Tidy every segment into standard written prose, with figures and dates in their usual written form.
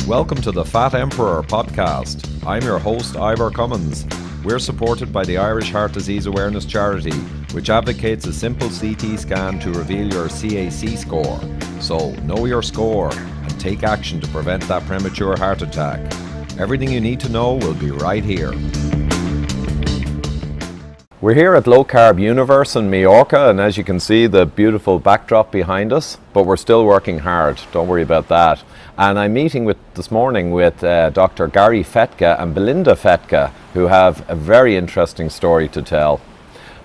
Welcome to the Fat Emperor podcast. I'm your host, Ivor Cummins. We're supported by the Irish Heart Disease Awareness Charity, which advocates a simple CT scan to reveal your CAC score. So, know your score and take action to prevent that premature heart attack. Everything you need to know will be right here. We're here at Low Carb Universe in Majorca, and as you can see, the beautiful backdrop behind us, but we're still working hard, don't worry about that. And I'm meeting this morning with Dr. Gary Fettke and Belinda Fettke, who have a very interesting story to tell.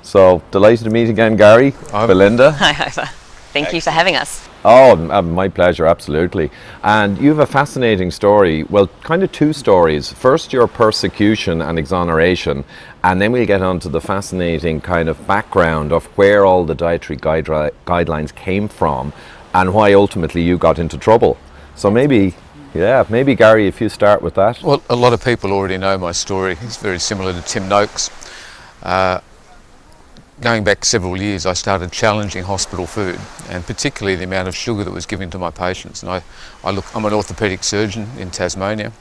So, delighted to meet again, Gary. Belinda. Hi, Ivor. Thank you for having us. Oh, my pleasure, absolutely. And you have a fascinating story, well, kind of two stories. First, your persecution and exoneration, and then we'll get on to the fascinating kind of background of where all the dietary guidelines came from and why ultimately you got into trouble. So maybe Gary, if you start with that. Well, a lot of people already know my story. It's very similar to Tim Noakes. Going back several years, I started challenging hospital food, and particularly the amount of sugar that was given to my patients. And I'm an orthopaedic surgeon in Tasmania.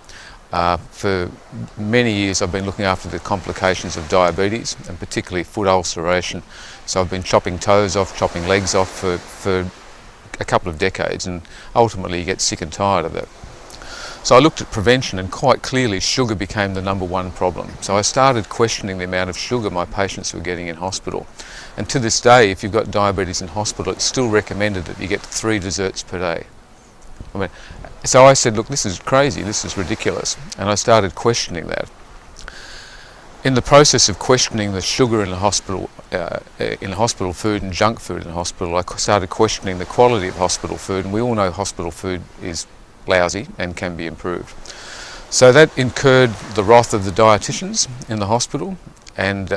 For many years I've been looking after the complications of diabetes, and particularly foot ulceration. So I've been chopping toes off, chopping legs off for a couple of decades, and ultimately you get sick and tired of it. So I looked at prevention, and quite clearly sugar became the number one problem. So I started questioning the amount of sugar my patients were getting in hospital. And to this day, if you've got diabetes in hospital, it's still recommended that you get 3 desserts per day. So I said, look, this is crazy, this is ridiculous. And I started questioning that. In the process of questioning the sugar in the hospital food and junk food in hospital, I started questioning the quality of hospital food, and we all know hospital food is lousy and can be improved. So that incurred the wrath of the dietitians in the hospital, and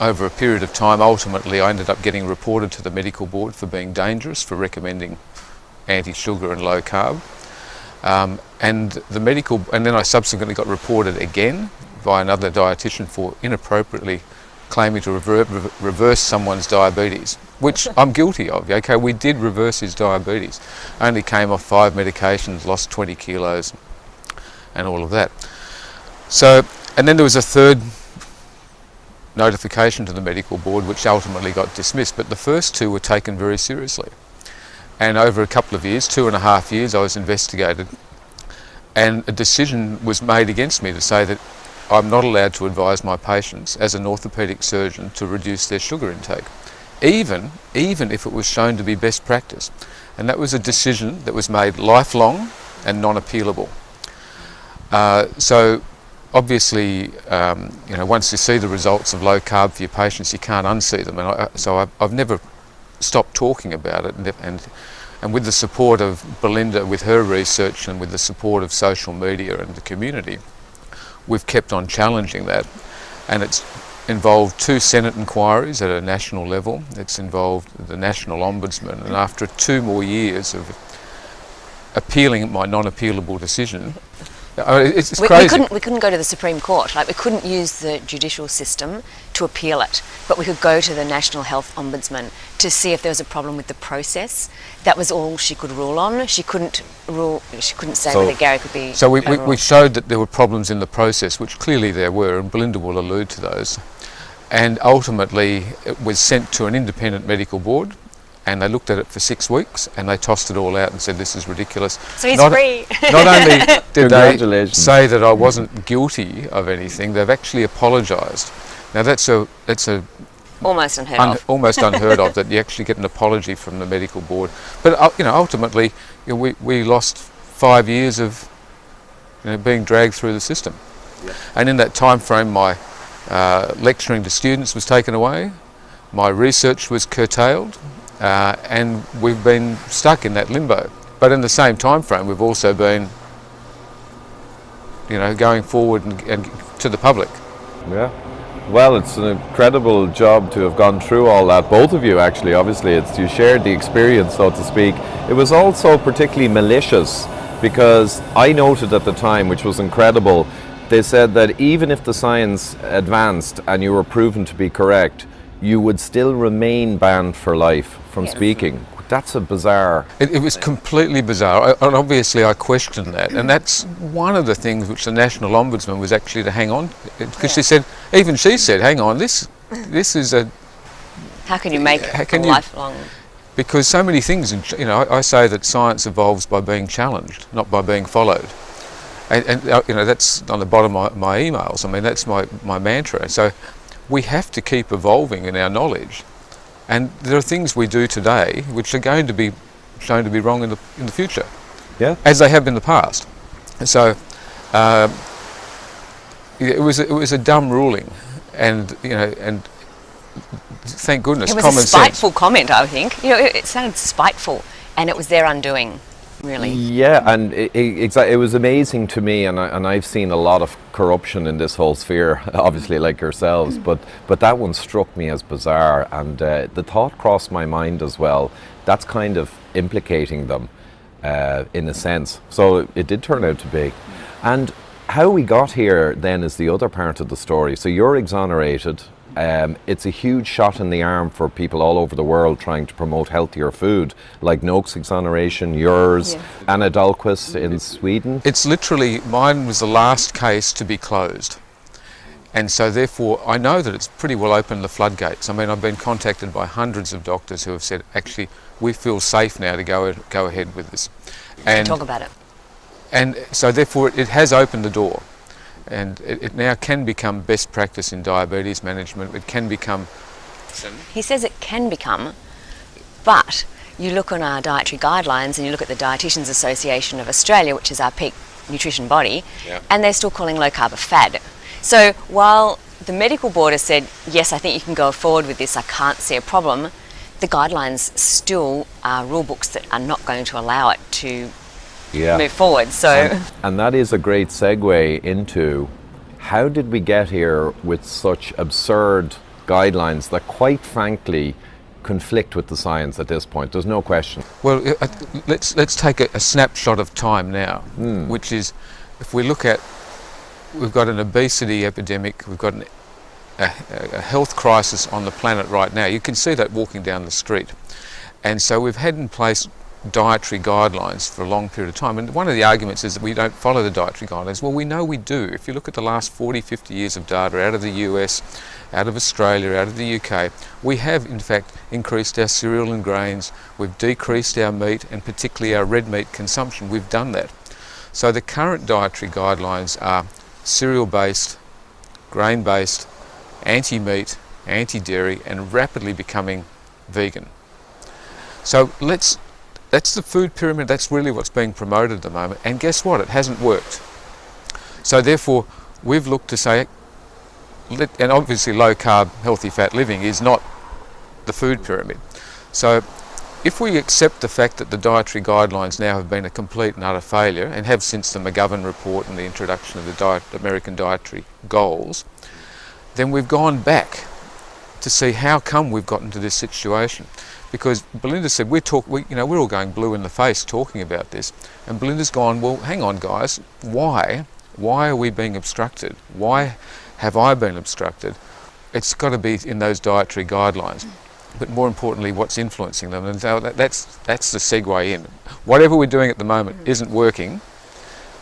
over a period of time, ultimately I ended up getting reported to the medical board for being dangerous, for recommending anti-sugar and low carb. And then I subsequently got reported again by another dietitian for inappropriately claiming to reverse someone's diabetes, which I'm guilty of. Okay, we did reverse his diabetes. I only came off 5 medications, lost 20 kilos, and all of that. So, and then there was a third notification to the medical board, which ultimately got dismissed, but the first 2 were taken very seriously. And over a couple of years, 2.5 years, I was investigated, and a decision was made against me to say that I'm not allowed to advise my patients as an orthopaedic surgeon to reduce their sugar intake, even if it was shown to be best practice. And that was a decision that was made lifelong and non-appealable. So obviously, once you see the results of low carb for your patients, you can't unsee them. And I've never stopped talking about it, and with the support of Belinda with her research, and with the support of social media and the community, we've kept on challenging that. And it's involved 2 Senate inquiries at a national level. It's involved the National Ombudsman, and after 2 more years of appealing my non-appealable decision, it's crazy. We couldn't go to the Supreme Court. Like, we couldn't use the judicial system to appeal it, but we could go to the National Health Ombudsman to see if there was a problem with the process. That was all she could rule on. She couldn't say whether Gary could be. So we showed that there were problems in the process, which clearly there were, and Belinda will allude to those. And ultimately, it was sent to an independent medical board, and they looked at it for 6 weeks, and they tossed it all out and said, this is ridiculous. So he's free. Not only did they say that I wasn't guilty of anything, they've actually apologised. Now that's almost unheard of. Almost unheard of, that you actually get an apology from the medical board. But ultimately, we lost 5 years of being dragged through the system. Yeah. And in that time frame, my lecturing to students was taken away, my research was curtailed, and we've been stuck in that limbo. But in the same time frame, we've also been, going forward and to the public. Yeah. Well, it's an incredible job to have gone through all that. Both of you, actually, obviously, you shared the experience, so to speak. It was also particularly malicious, because I noted at the time, which was incredible, they said that even if the science advanced and you were proven to be correct, you would still remain banned for life from speaking. That's a bizarre... It was completely bizarre, and obviously I questioned that, and that's one of the things which the National Ombudsman was actually to hang on, because she said, even she said, hang on, this is a... How can you make a lifelong... Because so many things, you know, I say that science evolves by being challenged, not by being followed. And you know, that's on the bottom of my emails. I mean, that's my mantra. So we have to keep evolving in our knowledge. And there are things we do today which are going to be shown to be wrong in the future, as they have in the past. And so it was a dumb ruling, and you know, and thank goodness, it was common a spiteful sense. comment, I think. You know, it sounded spiteful, and it was their undoing, really. Yeah, and it was amazing to me, and I've seen a lot of corruption in this whole sphere, obviously, like yourselves, but that one struck me as bizarre, and the thought crossed my mind as well. That's kind of implicating them, in a sense. So it did turn out to be. And how we got here then is the other part of the story. So you're exonerated. It's a huge shot in the arm for people all over the world trying to promote healthier food, like Noak's exoneration, yours, Anna Dahlqvist in Sweden. It's literally, mine was the last case to be closed. And so therefore, I know that it's pretty well opened the floodgates. I mean, I've been contacted by hundreds of doctors who have said, actually, we feel safe now to go ahead with this. And talk about it. And so therefore, it has opened the door. And it now can become best practice in diabetes management. It can become... He says it can become, but you look on our dietary guidelines and you look at the Dietitians Association of Australia, which is our peak nutrition body, and they're still calling low carb a fad. So while the medical board has said, yes, I think you can go forward with this, I can't see a problem, the guidelines still are rule books that are not going to allow it to move forward. So, and that is a great segue into how did we get here with such absurd guidelines that quite frankly conflict with the science at this point? There's no question. Well, let's take a snapshot of time now, which is, if we look at, we've got an obesity epidemic, we've got a health crisis on the planet right now. You can see that walking down the street. And so we've had in place dietary guidelines for a long period of time, and one of the arguments is that we don't follow the dietary guidelines. Well, we know we do. If you look at the last 40-50 years of data out of the US, out of Australia, out of the UK, we have in fact increased our cereal and grains, we've decreased our meat, and particularly our red meat consumption. We've done that. So the current dietary guidelines are cereal-based, grain-based, anti-meat, anti-dairy, and rapidly becoming vegan. So that's the food pyramid, that's really what's being promoted at the moment, and guess what, it hasn't worked. So therefore, we've looked to say, and obviously low carb, healthy fat living is not the food pyramid. So if we accept the fact that the dietary guidelines now have been a complete and utter failure, and have since the McGovern report and the introduction of the American dietary goals, then we've gone back to see how come we've gotten to this situation. Because Belinda said, we're all going blue in the face talking about this, and Belinda's gone, well, hang on guys, why are we being obstructed? Why have I been obstructed? It's got to be in those dietary guidelines, but more importantly, what's influencing them, and so that's the segue in. Whatever we're doing at the moment isn't working.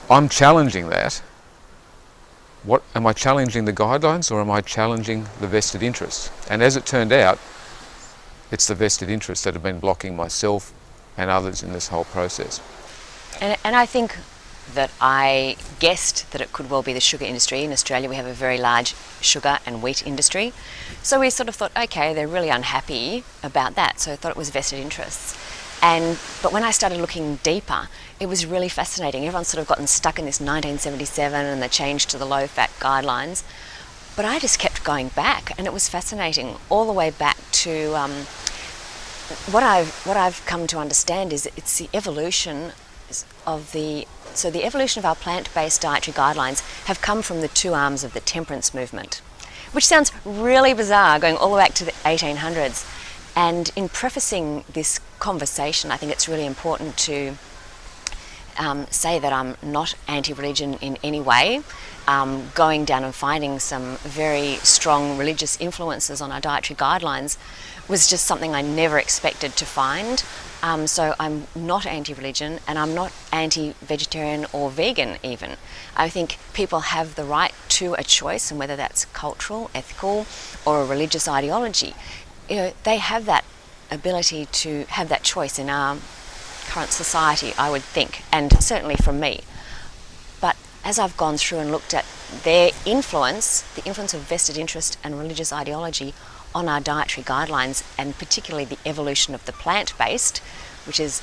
I'm challenging that. What am I challenging, the guidelines, or am I challenging the vested interests? And as it turned out, it's the vested interests that have been blocking myself and others in this whole process. And I think that I guessed that it could well be the sugar industry. In Australia we have a very large sugar and wheat industry. So we sort of thought, okay, they're really unhappy about that, so I thought it was vested interests. But when I started looking deeper, it was really fascinating. Everyone's sort of gotten stuck in this 1977 and the change to the low-fat guidelines. But I just kept going back, and it was fascinating, all the way back to what I've come to understand is it's the evolution of the evolution of our plant-based dietary guidelines have come from the two arms of the temperance movement, which sounds really bizarre, going all the way back to the 1800s. And in prefacing this conversation, I think it's really important to say that I'm not anti-religion in any way. Going down and finding some very strong religious influences on our dietary guidelines was just something I never expected to find. So I'm not anti-religion, and I'm not anti-vegetarian or vegan even. I think people have the right to a choice, and whether that's cultural, ethical, or a religious ideology, they have that ability to have that choice in our current society, I would think, and certainly from me. But as I've gone through and looked at their influence, the influence of vested interest and religious ideology on our dietary guidelines, and particularly the evolution of the plant-based, which is,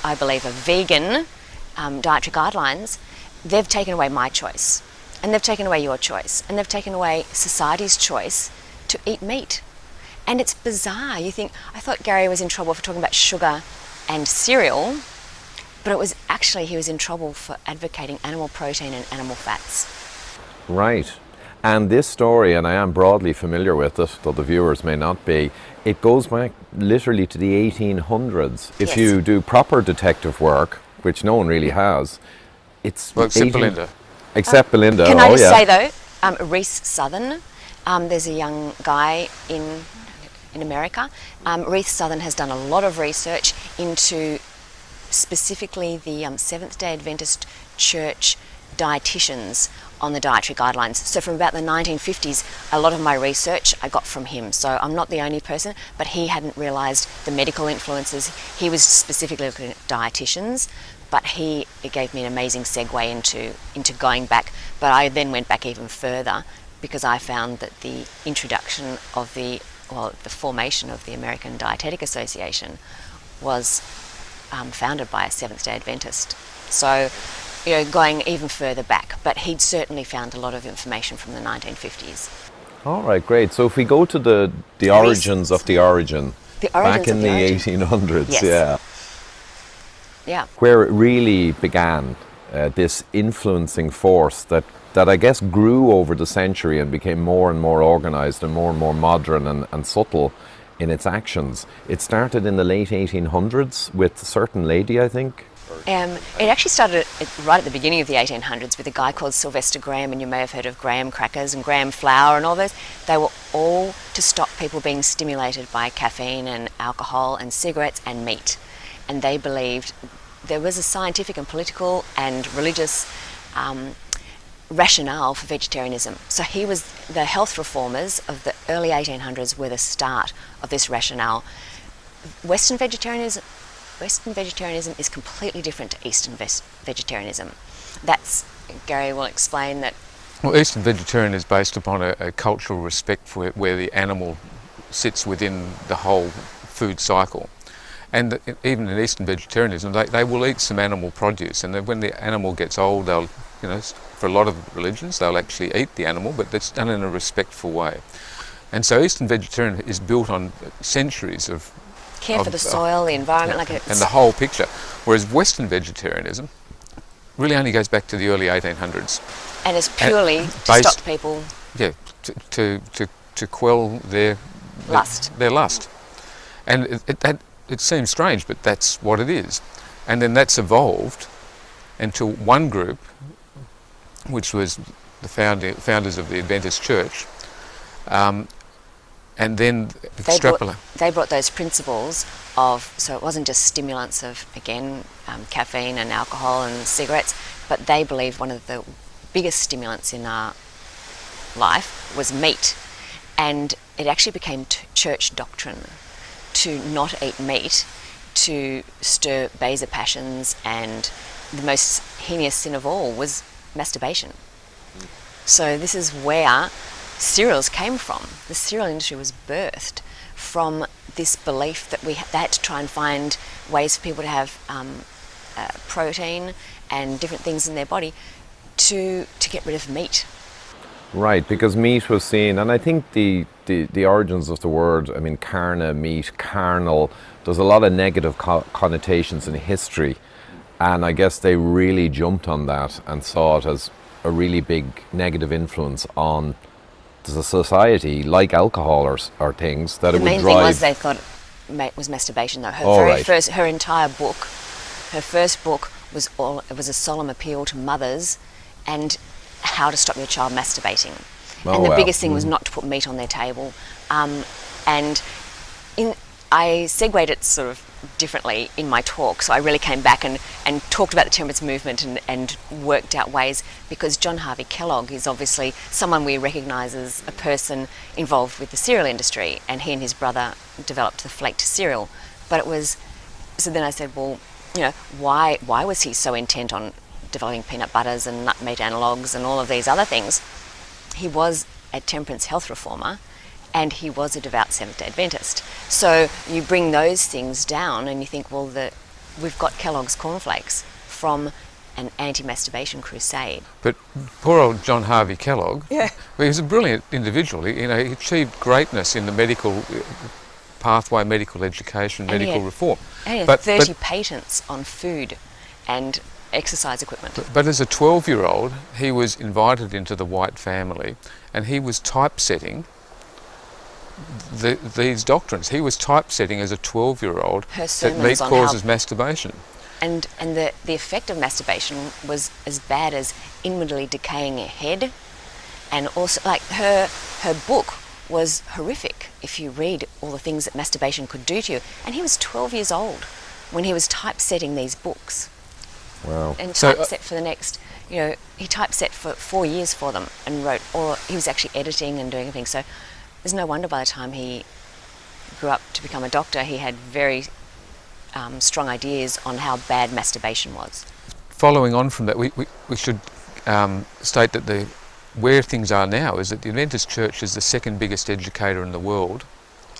I believe, a vegan dietary guidelines, they've taken away my choice, and they've taken away your choice, and they've taken away society's choice to eat meat. And it's bizarre. You think, I thought Gary was in trouble for talking about sugar and cereal, but it was actually he was in trouble for advocating animal protein and animal fats. Right. And this story, and I am broadly familiar with it, though the viewers may not be, it goes back literally to the 1800s. If Yes. you do proper detective work, which no one really has, it's... Well, except Belinda. Except Belinda, Can I just say though, Reese Southern, there's a young guy in America. Reese Southern has done a lot of research into specifically the Seventh-day Adventist Church dietitians on the dietary guidelines. So from about the 1950s, a lot of my research I got from him. So I'm not the only person, but he hadn't realised the medical influences. He was specifically looking at dietitians, but it gave me an amazing segue into going back. But I then went back even further, because I found that the introduction of the formation of the American Dietetic Association was founded by a Seventh-day Adventist. So, going even further back, but he'd certainly found a lot of information from the 1950s. All right, great. So if we go to the origins of the origin, back in the 1800s, Yes. Yeah. where it really began, this influencing force that I guess grew over the century and became more and more organised and more modern and subtle in its actions. It started in the late 1800s with a certain lady, I think. It actually started right at the beginning of the 1800s with a guy called Sylvester Graham, and you may have heard of graham crackers and graham flour and all those. They were all to stop people being stimulated by caffeine and alcohol and cigarettes and meat. And they believed there was a scientific and political and religious rationale for vegetarianism. So the health reformers of the early 1800s were the start of this rationale. Western vegetarianism is completely different to Eastern vegetarianism. Gary will explain that. Well, Eastern vegetarian is based upon a cultural respect for where the animal sits within the whole food cycle. And even in Eastern vegetarianism, they will eat some animal produce, and then when the animal gets old, they'll, for a lot of religions, they'll actually eat the animal, but that's done in a respectful way. And so Eastern vegetarian is built on centuries of care for the soil, the environment, and the whole picture. Whereas Western vegetarianism really only goes back to the early 1800s. And it's purely to stop people. Yeah, to quell their lust. Their lust. And it seems strange, but that's what it is. And then that's evolved until one group, which was the founders of the Adventist Church, and then extrapolate. They brought those principles of, so it wasn't just stimulants of, again, caffeine and alcohol and cigarettes, but they believed one of the biggest stimulants in our life was meat. And it actually became church doctrine to not eat meat, to stir baser passions, and the most heinous sin of all was masturbation. So this is where cereals came from. The cereal industry was birthed from this belief that they had to try and find ways for people to have protein and different things in their body to get rid of meat. Right, because meat was seen, and I think the origins of the word, I mean, carne, meat, carnal, there's a lot of negative connotations in history, and I guess they really jumped on that and saw it as a really big negative influence on the society, like alcohol or things that it would drive. The main thing was they thought it was masturbation, though. Her entire book, her first book was a solemn appeal to mothers and how to stop your child masturbating. And the biggest thing was not to put meat on their table. And I segued it sort of differently in my talk. So I really came back and talked about the temperance movement and worked out ways, because John Harvey Kellogg is obviously someone we recognise as a person involved with the cereal industry, and he and his brother developed the flaked cereal. But it was, so then I said, well, why was he so intent on developing peanut butters and nut meat analogues and all of these other things? He was a temperance health reformer, and he was a devout Seventh-day Adventist. So you bring those things down and you think, well, we've got Kellogg's cornflakes from an anti-masturbation crusade. But poor old John Harvey Kellogg, Yeah. well, he was a brilliant individual. He achieved greatness in the medical pathway, medical education, And medical reform. And he had 30 patents on food and exercise equipment. But as a 12-year-old, he was invited into the White family, and he was typesetting these doctrines. He was typesetting as a 12-year-old that meat causes masturbation. And the effect of masturbation was as bad as inwardly decaying a head, and also like her book was horrific if you read all the things that masturbation could do to you. And he was 12 years old when he was typesetting these books. Wow. And typeset for the next, he typeset for 4 years for them and wrote, or he was actually editing and doing everything. So there's no wonder by the time he grew up to become a doctor, he had very strong ideas on how bad masturbation was. Following on from that, we should state that where things are now is that the Adventist Church is the second biggest educator in the world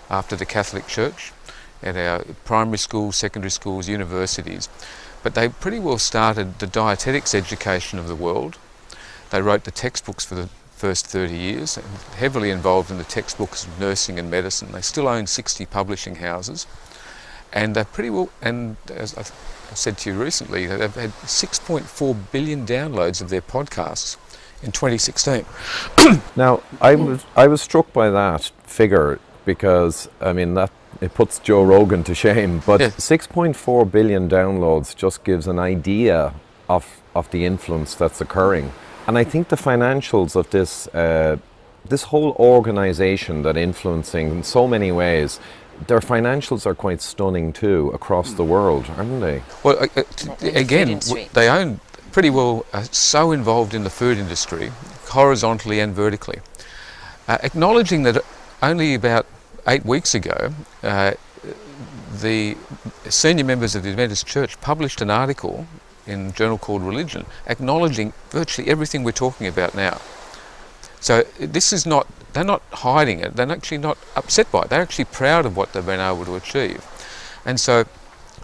after the Catholic Church, at our primary schools, secondary schools, universities. But they pretty well started the dietetics education of the world. They wrote the textbooks for the first 30 years, and heavily involved in the textbooks of nursing and medicine. They still own 60 publishing houses, and they're pretty well, and as I said to you recently, they've had 6.4 billion downloads of their podcasts in 2016. Now, I was struck by that figure, because that it puts Joe Rogan to shame, but Yeah. 6.4 billion downloads just gives an idea of the influence that's occurring. And I think the financials of this whole organization that influencing in so many ways, their financials are quite stunning too across the world, aren't they? Well, again, industry. they own pretty well, so involved in the food industry, horizontally and vertically. Acknowledging that only about 8 weeks ago, the senior members of the Adventist Church published an article in a journal called Religion, acknowledging virtually everything we're talking about now. So this is not, they're not hiding it, they're actually not upset by it, they're actually proud of what they've been able to achieve. And so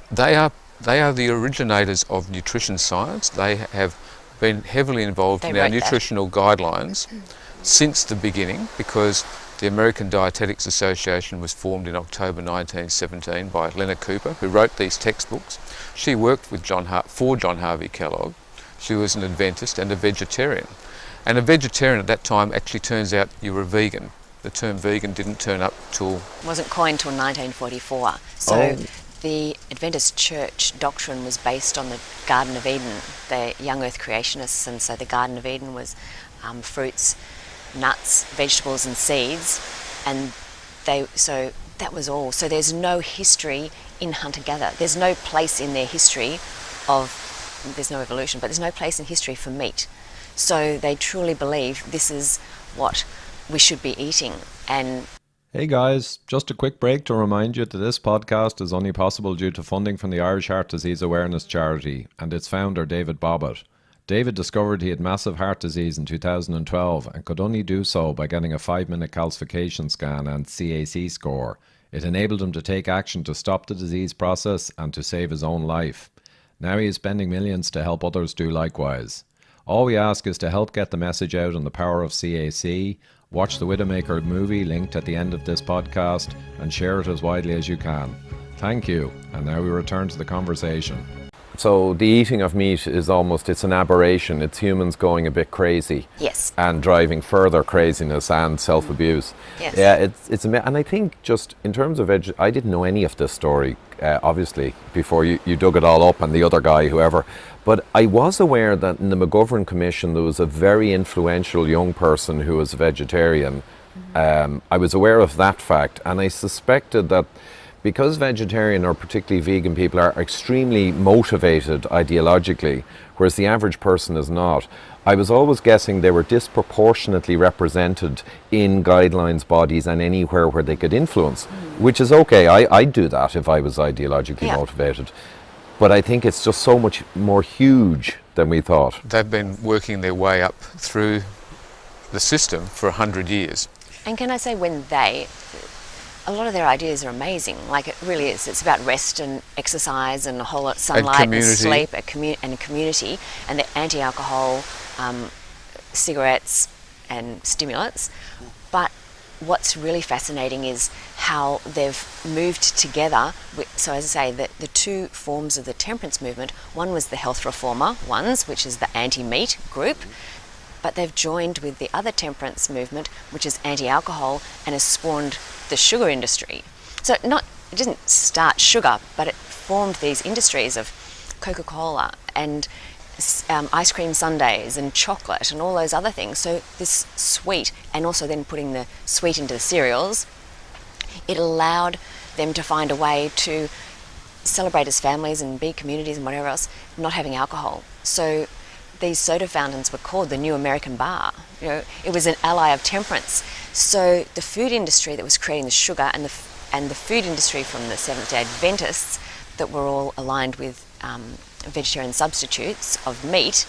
they are the originators of nutrition science. They have been heavily involved in our nutritional guidelines since the beginning, because the American Dietetics Association was formed in October 1917 by Leonard Cooper, who wrote these textbooks. She worked with for John Harvey Kellogg. She was an Adventist and a vegetarian. And a vegetarian at that time actually turns out you were a vegan. The term vegan didn't turn up till... Wasn't coined till 1944. So the Adventist Church doctrine was based on the Garden of Eden, the young earth creationists, and so the Garden of Eden was fruits, nuts, vegetables and seeds, and so that was all. So there's no history in hunter-gatherer. There's no place in their history there's no evolution, but there's no place in history for meat. So they truly believe this is what we should be eating. And hey guys, just a quick break to remind you that this podcast is only possible due to funding from the Irish Heart Disease Awareness Charity and its founder David Bobbitt. David discovered he had massive heart disease in 2012 and could only do so by getting a 5-minute calcification scan and CAC score. It enabled him to take action to stop the disease process and to save his own life. Now he is spending millions to help others do likewise. All we ask is to help get the message out on the power of CAC, watch the Widowmaker movie linked at the end of this podcast, and share it as widely as you can. Thank you, and now we return to the conversation. So the eating of meat is it's an aberration. It's humans going a bit crazy. yes, And driving further craziness and self-abuse. Yes. Yeah, and I think just in terms of I didn't know any of this story, obviously, before you dug it all up, and the other guy, whoever. But I was aware that in the McGovern Commission there was a very influential young person who was a vegetarian. I was aware of that fact, and I suspected that because vegetarian or particularly vegan people are extremely motivated ideologically, whereas the average person is not, I was always guessing they were disproportionately represented in guidelines bodies and anywhere where they could influence, which is okay. I'd do that if I was ideologically motivated. But I think it's just so much more huge than we thought. They've been working their way up through the system for 100 years. And can I say, a lot of their ideas are amazing. Like, it really is. It's about rest and exercise and a whole lot of sunlight and sleep and community, and the anti-alcohol, cigarettes and stimulants. But what's really fascinating is how they've moved together. So as I say, the two forms of the temperance movement, one was the health reformer ones, which is the anti-meat group, but they've joined with the other temperance movement, which is anti-alcohol, and has spawned the sugar industry. So it didn't start sugar, but it formed these industries of Coca-Cola and ice cream sundaes and chocolate and all those other things. So this sweet, and also then putting the sweet into the cereals, it allowed them to find a way to celebrate as families and be communities and whatever else, not having alcohol. So these soda fountains were called the New American Bar. You know, it was an ally of temperance. So the food industry that was creating the sugar and the food industry from the Seventh-day Adventists that were all aligned with vegetarian substitutes of meat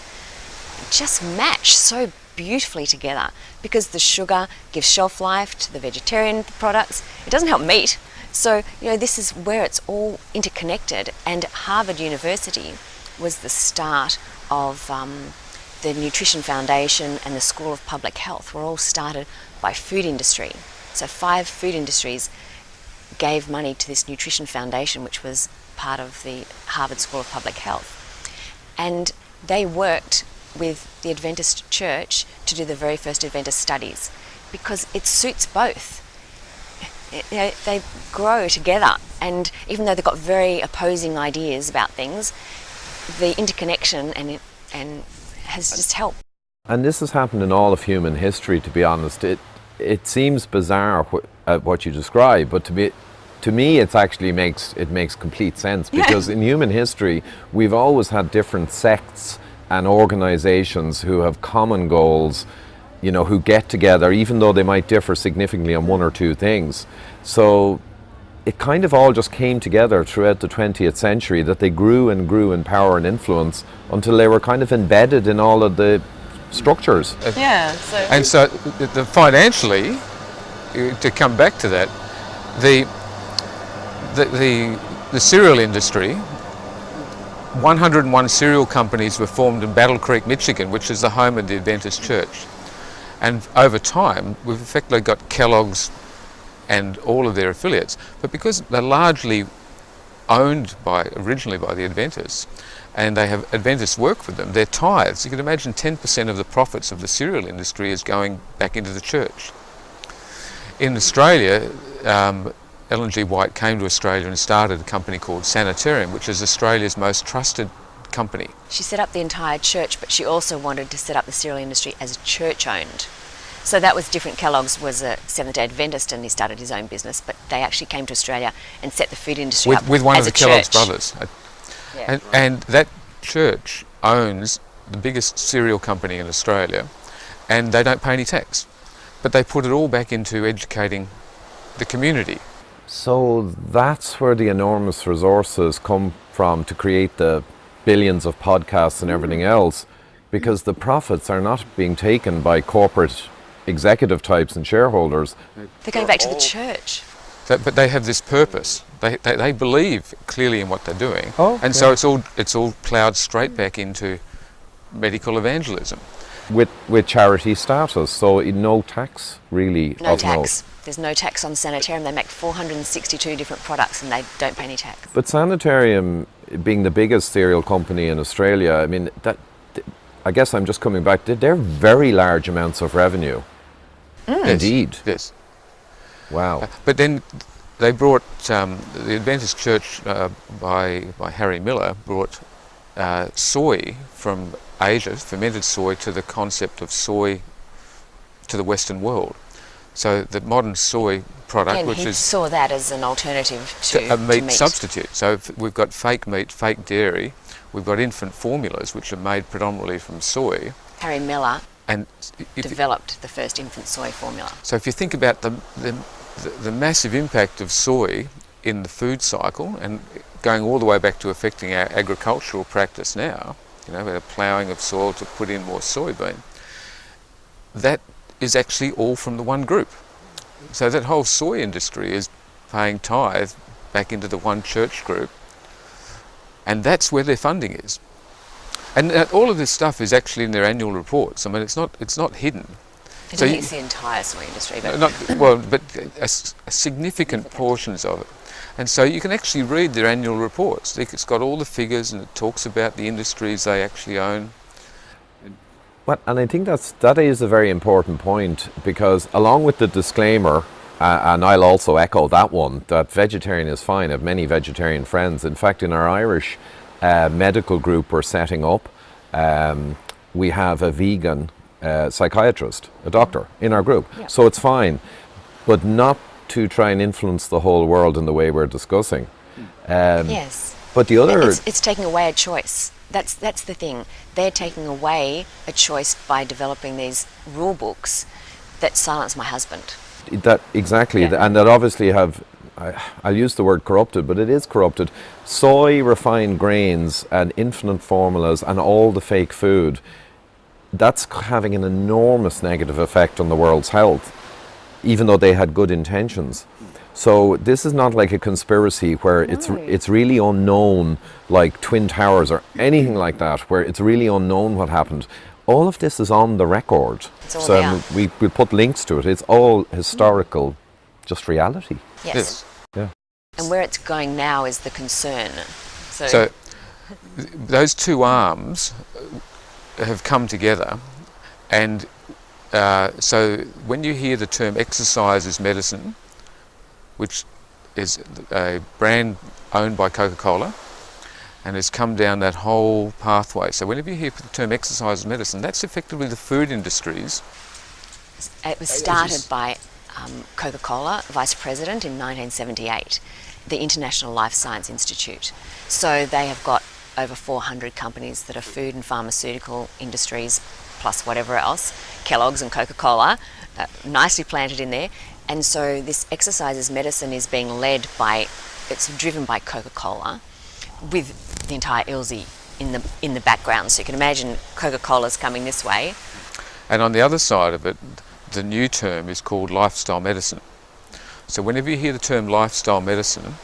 just match so beautifully together, because the sugar gives shelf life to the vegetarian products. It doesn't help meat. So, you know, this is where it's all interconnected, and Harvard University was the start of the Nutrition Foundation and the School of Public Health were all started by food industry. So 5 food industries gave money to this Nutrition Foundation, which was part of the Harvard School of Public Health. And they worked with the Adventist Church to do the very first Adventist studies, because it suits both. You know, they grow together, and even though they've got very opposing ideas about things, the interconnection and has just helped. And this has happened in all of human history, to be honest. It seems bizarre what you describe, but to me it actually makes complete sense, because in human history we've always had different sects and organizations who have common goals, you know, who get together even though they might differ significantly on one or two things. So it kind of all just came together throughout the 20th century, that they grew and grew in power and influence until they were kind of embedded in all of the structures. Yeah. And so the financially, to come back to that, the cereal industry, 101 cereal companies were formed in Battle Creek, Michigan, which is the home of the Adventist Church. And over time, we've effectively got Kellogg's and all of their affiliates. But because they're largely owned originally by the Adventists, and they have Adventists work for them, their tithes, you can imagine 10% of the profits of the cereal industry is going back into the church. In Australia, Ellen G. White came to Australia and started a company called Sanitarium, which is Australia's most trusted company. She set up the entire church, but she also wanted to set up the cereal industry as church-owned. So that was different. Kellogg's was a Seventh-day Adventist, and he started his own business, but they actually came to Australia and set the food industry up with one as of the a Kellogg's church. brothers. Yeah. And that church owns the biggest cereal company in Australia, and they don't pay any tax. But they put it all back into educating the community. So that's where the enormous resources come from to create the billions of podcasts and everything else, because the profits are not being taken by corporate executive types and shareholders. They're going back to the church. But they have this purpose. They believe clearly in what they're doing, and so it's all ploughed straight back into medical evangelism. With charity status, so no tax really. No tax. There's no tax on Sanitarium. They make 462 different products and they don't pay any tax. But Sanitarium, being the biggest cereal company in Australia, I mean, I guess I'm just coming back, they're very large amounts of revenue. Indeed. Yes. Wow. But then they brought, the Adventist Church by Harry Miller brought soy from Asia, fermented soy, to the concept of soy to the Western world. So the modern soy product, And which he is saw that as an alternative to a meat meat. substitute. So we've got fake meat, fake dairy. We've got infant formulas, which are made predominantly from soy. Harry Miller And developed the first infant soy formula. so if you think about the massive impact of soy in the food cycle, and going all the way back to affecting our agricultural practice now, you know, the ploughing of soil to put in more soybean, that is actually all from the one group. So that whole soy industry is paying tithe back into the one church group, and that's where their funding is. And all of this stuff is actually in their annual reports. I mean, it's not hidden. I So don't think you- it's the entire soy industry, but but a significant portions of it. And so you can actually read their annual reports. It's got all the figures, and it talks about the industries they actually own. Well, and I think that is a very important point, because along with the disclaimer, and I'll also echo that one, that vegetarian is fine. I have many vegetarian friends. In fact, in our Irish medical group we're setting up, we have a vegan psychiatrist, a doctor in our group. Yeah. So it's fine, but not to try and influence the whole world in the way we're discussing. yes. But the other... It's taking away a choice. That's the thing. They're taking away a choice by developing these rule books that silence my husband. That exactly, Yeah. and that obviously have, I'll use the word corrupted, but it is corrupted. Soy, refined grains, and infinite formulas, and all the fake food, that's having an enormous negative effect on the world's health, even though they had good intentions. So this is not like a conspiracy where it's really unknown, like Twin Towers or anything like that, where it's really unknown what happened. All of this is on the record. It's all So there. we'll put links to it. It's all historical, just reality. Yes. Yeah. And where it's going now is the concern. So those two arms have come together, and so when you hear the term exercise is medicine, which is a brand owned by Coca-Cola and has come down that whole pathway. So whenever you hear the term exercise is medicine, that's effectively the food industries. It was started by Coca-Cola, vice president in 1978, the International Life Science Institute. So they have got over 400 companies that are food and pharmaceutical industries, plus whatever else, Kellogg's and Coca-Cola, nicely planted in there. And so this exercise as medicine is being led by, it's driven by Coca-Cola, with the entire ILSI in the background. So you can imagine Coca-Cola's coming this way. And on the other side of it, the new term is called lifestyle medicine. So whenever you hear the term lifestyle medicine,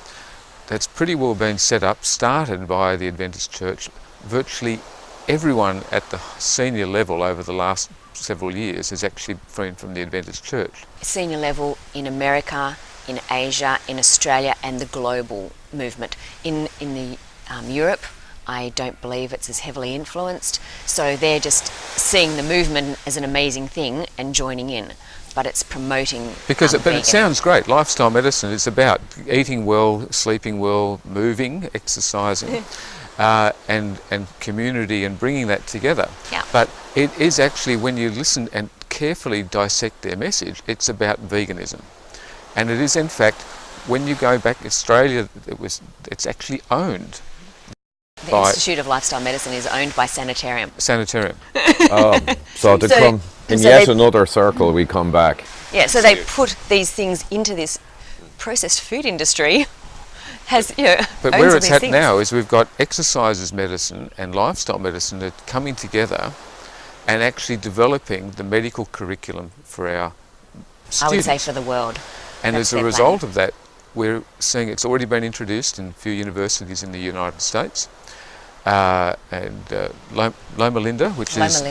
that's pretty well been set up, started by the Adventist Church. Virtually everyone at the senior level over the last several years has actually been from the Adventist Church. Senior level in America, in Asia, in Australia, and the global movement. In the Europe, I don't believe it's as heavily influenced. So they're just seeing the movement as an amazing thing and joining in. But it's promoting But vegan. it sounds great. Lifestyle medicine is about eating well, sleeping well, moving, exercising, and community, and bringing that together. Yeah. But it is actually, when you listen and carefully dissect their message, it's about veganism. And it is, in fact, when you go back to Australia, it's actually owned. The by Institute of Lifestyle Medicine is owned by Sanitarium. Sanitarium. So to So- come in so yet they- another circle, we come back. Yeah, so they put these things into this processed food industry. Has, you know, But owns where all it's these at things. now is we've got exercises medicine and lifestyle medicine that are coming together and actually developing the medical curriculum for our students. I would say for the world. And That's as a their result of that, we're seeing it's already been introduced in a few universities in the United States. Loma Linda, which is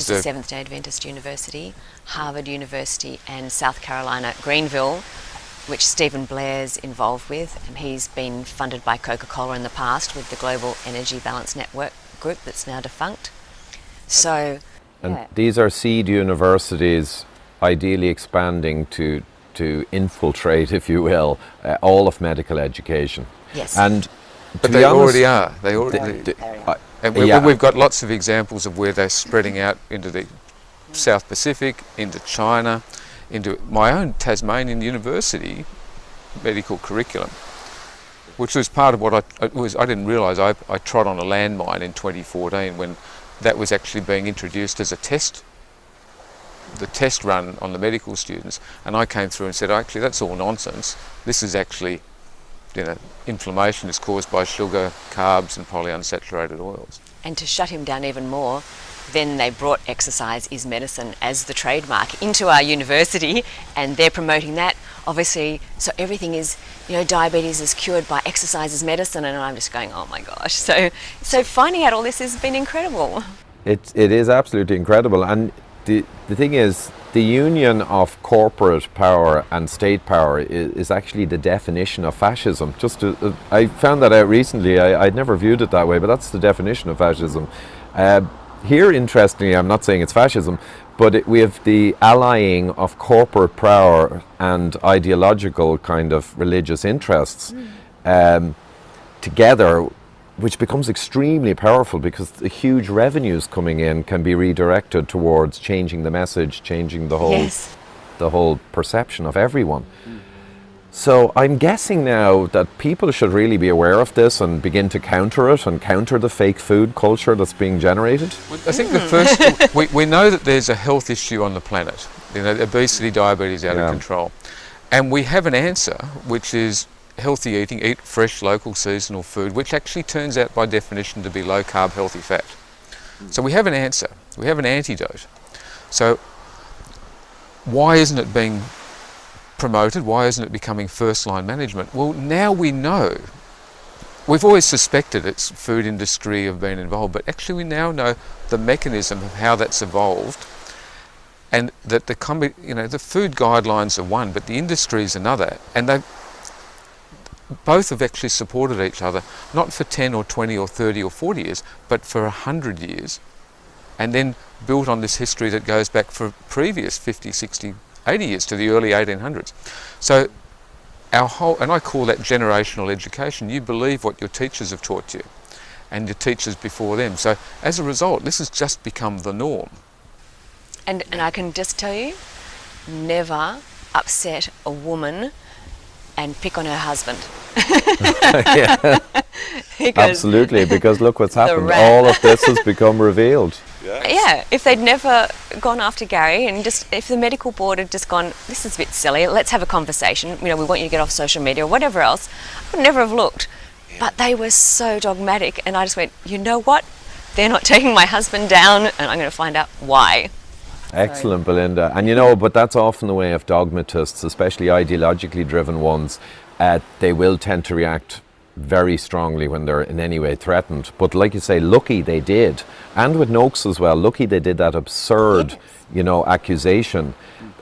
the Seventh-day Adventist University, Harvard University, and South Carolina, Greenville, which Stephen Blair's involved with, and he's been funded by Coca-Cola in the past with the Global Energy Balance Network group that's now defunct. So, And yeah. these are seed universities, ideally expanding to infiltrate, if you will, all of medical education. Yes. And But to they be honest, already are. They already. And yeah. we've got lots of examples of where they're spreading out into the South Pacific, into China, into my own Tasmanian University medical curriculum, which was part of what I didn't realise. I trod on a landmine in 2014 when that was actually being introduced as a test, the test run on the medical students, and I came through and said, actually, that's all nonsense. This is actually, inflammation is caused by sugar, carbs and polyunsaturated oils. And to shut him down even more, then they brought exercise is medicine as the trademark into our university, and they're promoting that, obviously. So everything is, diabetes is cured by exercise is medicine, and I'm just going, oh my gosh. So finding out all this has been incredible. It is absolutely incredible. And the thing is, the union of corporate power and state power is actually the definition of fascism. I found that out recently. I'd never viewed it that way, but that's the definition of fascism. Here, interestingly, I'm not saying it's fascism, but we have the allying of corporate power and ideological kind of religious interests together, which becomes extremely powerful because the huge revenues coming in can be redirected towards changing the message, changing the whole perception of everyone. So I'm guessing now that people should really be aware of this and begin to counter it and counter the fake food culture that's being generated. I think the first, we know that there's a health issue on the planet, obesity, diabetes out of control. And we have an answer, which is healthy eating, eat fresh, local, seasonal food, which actually turns out by definition to be low carb, healthy fat. So we have an answer, we have an antidote. So why isn't it being promoted? Why isn't it becoming first-line management? Well, now we know. We've always suspected it's food industry have been involved, but actually we now know the mechanism of how that's evolved, and that the food guidelines are one, but the industry is another, and they both have actually supported each other, not for 10 or 20 or 30 or 40 years, but for 100 years, and then built on this history that goes back for previous 50, 60, 80 years to the early 1800s. So our whole, and I call that generational education. You believe what your teachers have taught you and your teachers before them. So as a result, this has just become the norm. And I can just tell you, never upset a woman and pick on her husband. Absolutely, because look what's happened. All of this has become revealed. Yeah, if they'd never gone after Gary, and if the medical board had just gone, this is a bit silly, let's have a conversation, we want you to get off social media or whatever else, I would never have looked. But they were so dogmatic, and I just went, you know what? They're not taking my husband down, and I'm going to find out why. Excellent, Belinda. And but that's often the way of dogmatists, especially ideologically driven ones. They will tend to react very strongly when they're in any way threatened. But like you say, lucky they did. And with Noakes as well, lucky they did that absurd, accusation.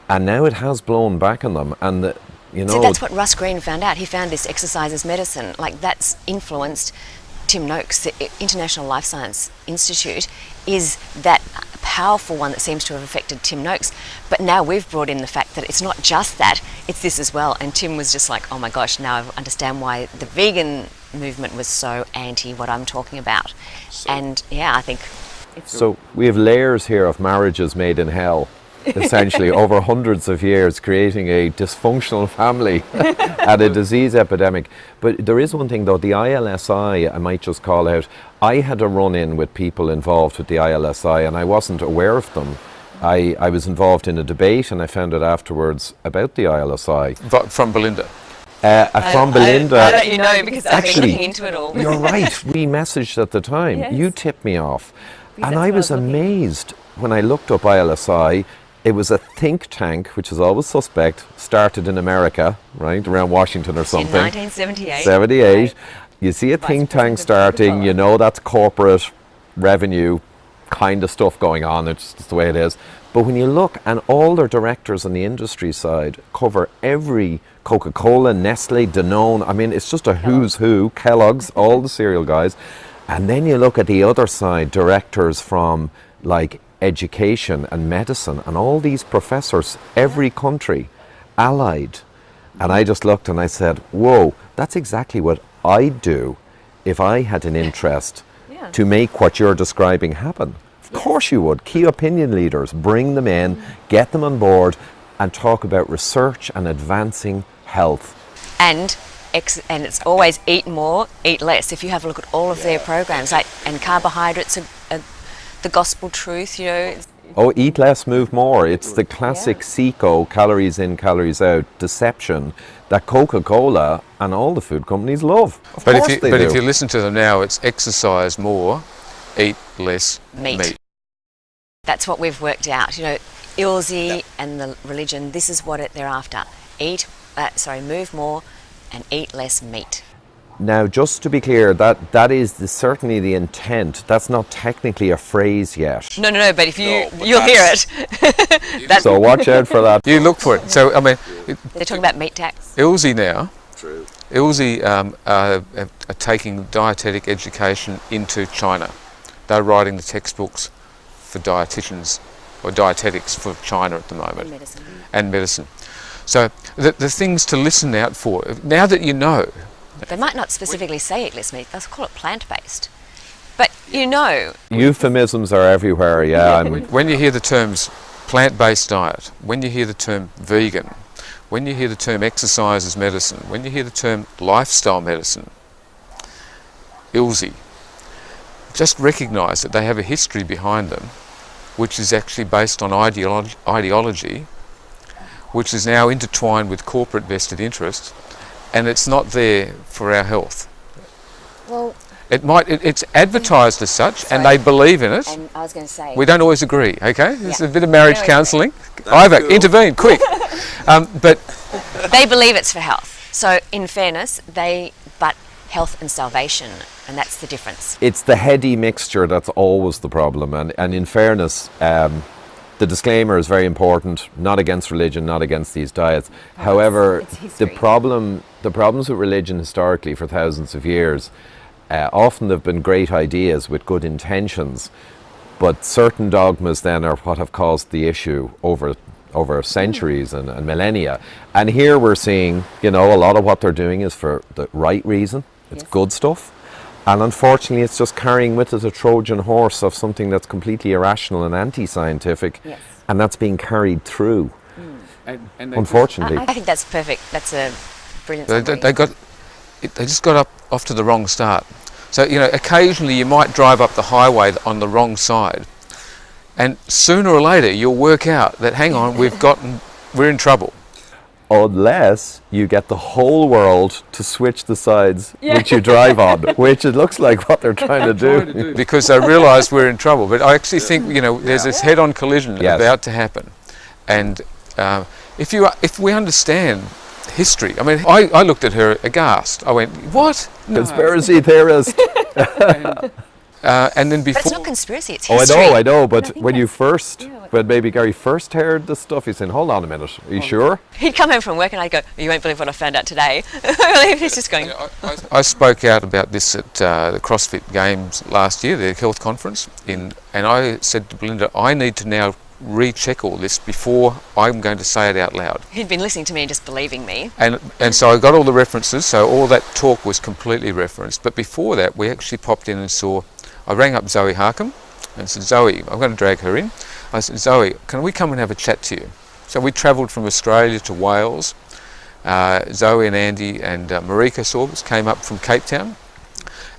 And now it has blown back on them. And, See, that's what Russ Green found out. He found this exercise as medicine. Like, that's influenced Tim Noakes. The International Life Science Institute is that powerful one that seems to have affected Tim Noakes. But now we've brought in the fact that it's not just that, it's this as well. And Tim was just like, oh my gosh, now I understand why the vegan movement was so anti what I'm talking about. And I think so we have layers here of marriages made in hell, essentially over hundreds of years, creating a dysfunctional family and a disease epidemic. But there is one thing though, the ILSI, I might just call out, I had a run-in with people involved with the ILSI and I wasn't aware of them. I was involved in a debate and I found out afterwards about the ILSI. But from Belinda? From Belinda. I'll let you know because I've been looking into it all. You're right, we messaged at the time. Yes. You tipped me off. Because and I was amazed when I looked up ILSI. It was a think tank, which is always suspect, started in America, right, around Washington or something. In 1978. 78. Right. You see a think tank starting, that's corporate revenue kind of stuff going on. It's just the way it is. But when you look, and all their directors on the industry side cover every Coca-Cola, Nestle, Danone. I mean, it's just a who's who, Kellogg's, all the cereal guys. And then you look at the other side, directors from like education and medicine and all these professors, every country, allied. And I just looked and I said, whoa, that's exactly what I'd do if I had an interest to make what you're describing happen. Of course you would. Key opinion leaders, bring them in, get them on board, and talk about research and advancing health. And it's always eat more, eat less. If you have a look at all of their programs, and carbohydrates are the gospel truth, you know. Oh, eat less, move more. It's the classic SECO, calories in, calories out, deception that Coca-Cola and all the food companies love. But if you listen to them now, it's exercise more, eat less meat. That's what we've worked out. You know, ILSI and the religion, this is what they're after. Move more and eat less meat. Now, just to be clear, that is certainly the intent. That's not technically a phrase yet. No, but if you'll hear it. So watch out for that. You look for it. So, I mean... They're talking about meat tax. ILSI now, ILSI are taking dietetic education into China. They're writing the textbooks for dietitians, or dietetics for China at the moment. And medicine. So, the things to listen out for, now that you know... They might not specifically say eat less meat, they'll call it plant-based. But you know... Euphemisms are everywhere, yeah. When you hear the terms plant-based diet, when you hear the term vegan, when you hear the term exercise as medicine, when you hear the term lifestyle medicine, ILSI, just recognise that they have a history behind them which is actually based on ideology, which is now intertwined with corporate vested interests, and it's not there for our health. Well, it's advertised as such, and they believe in it. And I was going to say... We don't always agree, okay? There's a bit of marriage counselling. Ivor, intervene, quick. But they believe it's for health. So, in fairness, but health and salvation, and that's the difference. It's the heady mixture that's always the problem, and in fairness, the disclaimer is very important, not against religion, not against these diets. However, the problems with religion historically for thousands of years, often they've been great ideas with good intentions, but certain dogmas then are what have caused the issue over centuries and millennia. And here we're seeing, you know, a lot of what they're doing is for the right reason. It's good stuff. And unfortunately, it's just carrying with it a Trojan horse of something that's completely irrational and anti-scientific, and that's being carried through. And unfortunately, I think that's perfect. That's a brilliant summary. They just got off to the wrong start. So, you know, occasionally you might drive up the highway on the wrong side, and sooner or later you'll work out that, hang on, we're in trouble. Unless you get the whole world to switch the sides which you drive on, which it looks like what they're trying to do. Because they realise we're in trouble. But I actually think, you know, there's this head-on collision about to happen. And if we understand history, I mean, I looked at her aghast. I went, what? No. Conspiracy theorist. And then before... But it's not conspiracy, it's history. I know, but when maybe Gary first heard the stuff, he's saying, hold on a minute, are you sure? He'd come home from work and I'd go, you won't believe what I found out today. He's just going... I spoke out about this at the CrossFit Games last year, the health conference, and I said to Belinda, I need to now recheck all this before I'm going to say it out loud. He'd been listening to me and just believing me. And so I got all the references, so all that talk was completely referenced. But before that, we actually popped in and saw... I rang up Zoe Harkham and said, Zoe, I'm going to drag her in. I said, Zoe, can we come and have a chat to you? So we travelled from Australia to Wales. Zoe and Andy and Marika Sorbs came up from Cape Town,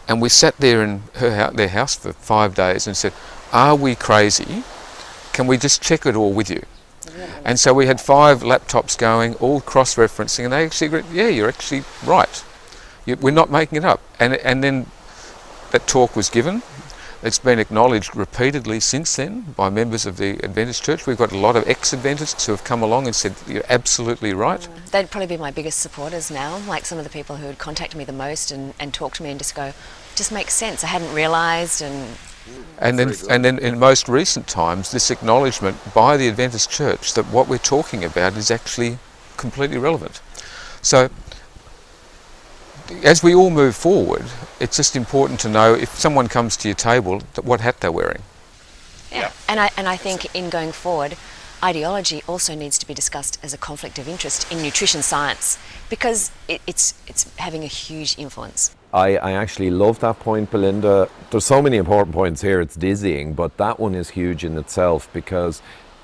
and we sat there in their house for 5 days and said, are we crazy? Can we just check it all with you? And so we had 5 laptops going, all cross-referencing, and they actually agreed, yeah, you're actually right. We're not making it up. And then that talk was given. It's been acknowledged repeatedly since then by members of the Adventist Church. We've got a lot of ex-Adventists who have come along and said, you're absolutely right. They'd probably be my biggest supporters now, like some of the people who would contact me the most and talk to me and just go, just makes sense, I hadn't realised. And then in most recent times, this acknowledgement by the Adventist Church that what we're talking about is actually completely relevant. So as we all move forward, it's just important to know if someone comes to your table, what hat they're wearing. Yeah. And I think in going forward, ideology also needs to be discussed as a conflict of interest in nutrition science, because it's having a huge influence. I actually love that point, Belinda. There's so many important points here, it's dizzying, but that one is huge in itself, because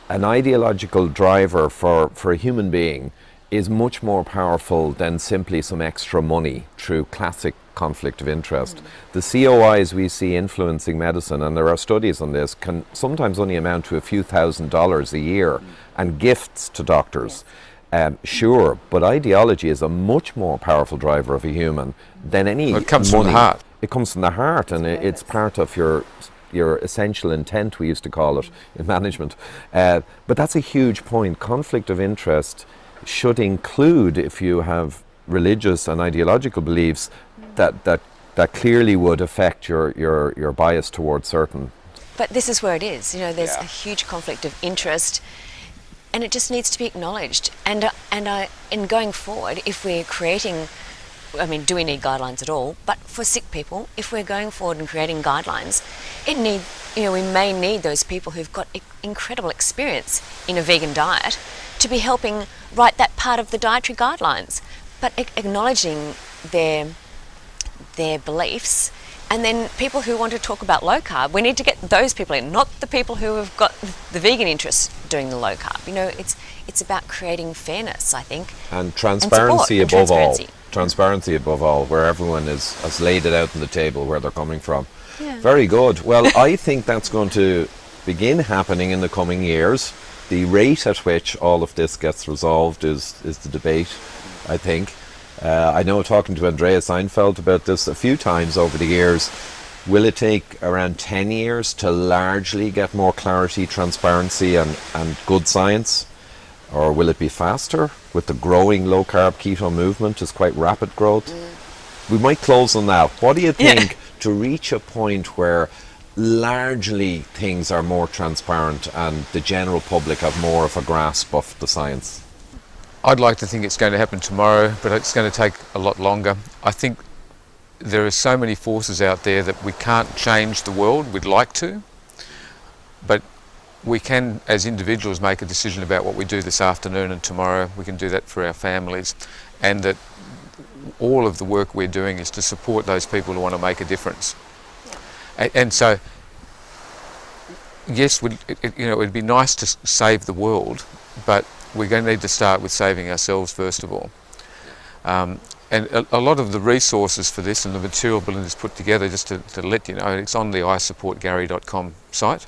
an ideological driver for a human being is much more powerful than simply some extra money through classic conflict of interest. The COIs we see influencing medicine, and there are studies on this, can sometimes only amount to a few $1,000s a year and gifts to doctors. Sure, but ideology is a much more powerful driver of a human than any Well, it comes money. from the heart. It comes from the heart, and it's part of your essential intent, we used to call it in management. But that's a huge point. Conflict of interest should include, if you have religious and ideological beliefs, that clearly would affect your bias towards certain. But this is where it is. You know, there's a huge conflict of interest, and it just needs to be acknowledged. And in going forward, if we're creating, I mean, do we need guidelines at all? But for sick people, if we're going forward and creating guidelines, we may need those people who've got incredible experience in a vegan diet to be helping write that part of the dietary guidelines, but acknowledging their beliefs. And then people who want to talk about low carb, we need to get those people in, not the people who have got the vegan interests doing the low carb. You know, it's about creating fairness, I think. And transparency and above transparency. all. Transparency above all, where everyone has laid it out on the table where they're coming from. Yeah. Very good. Well, I think that's going to begin happening in the coming years. The rate at which all of this gets resolved is the debate, I think. I know, talking to Andreas Seinfeld about this a few times over the years, will it take around 10 years to largely get more clarity, transparency and good science? Or will it be faster with the growing low-carb keto movement? It's quite rapid growth. We might close on that. What do you think to reach a point where largely things are more transparent and the general public have more of a grasp of the science? I'd like to think it's going to happen tomorrow, but it's going to take a lot longer. I think there are so many forces out there that we can't change the world. We'd like to, but we can, as individuals, make a decision about what we do this afternoon and tomorrow. We can do that for our families, and that all of the work we're doing is to support those people who want to make a difference. And so, yes, it'd be nice to save the world, but we're going to need to start with saving ourselves first of all. And a lot of the resources for this and the material Belinda's put together, just to let you know, it's on the isupportgary.com site,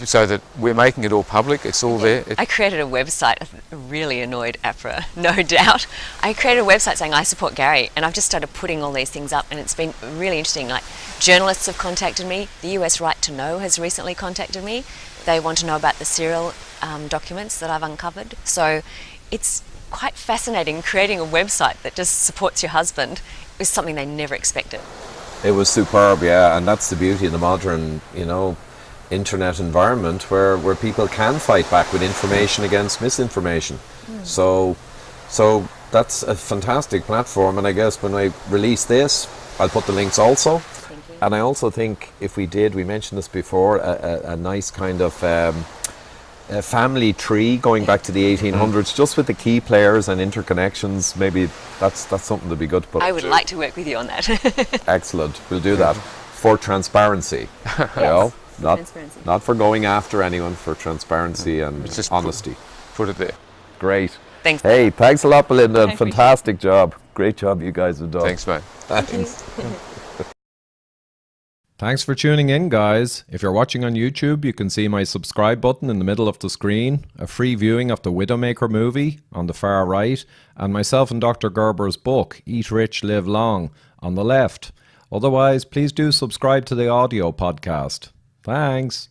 so that we're making it all public. It's all there. I created a website, really annoyed APRA, no doubt. I created a website saying I support Gary, and I've just started putting all these things up, and it's been really interesting. Like, journalists have contacted me. The US Right to Know has recently contacted me. They want to know about the serial documents that I've uncovered. So it's quite fascinating. Creating a website that just supports your husband is something they never expected. It was superb, yeah, and that's the beauty of the modern, internet environment where people can fight back with information against misinformation. So that's a fantastic platform, and I guess when I release this, I'll put the links also. Thank you. And I also think if we mentioned this before, a nice kind of a family tree going back to the 1800s, just with the key players and interconnections, maybe that's something to be good to put. I would like to work with you on that. Excellent, we'll do that for transparency. Transparency. Not for going after anyone, for transparency and Just honesty. put it there. Great. Thanks. Hey, thanks a lot, Belinda. I appreciate Fantastic job. Great job you guys have done. Thanks, mate. Thanks. Thanks for tuning in, guys. If you're watching on YouTube, you can see my subscribe button in the middle of the screen, a free viewing of the Widowmaker movie on the far right, and myself and Dr. Gerber's book, Eat Rich, Live Long, on the left. Otherwise, please do subscribe to the audio podcast. Thanks.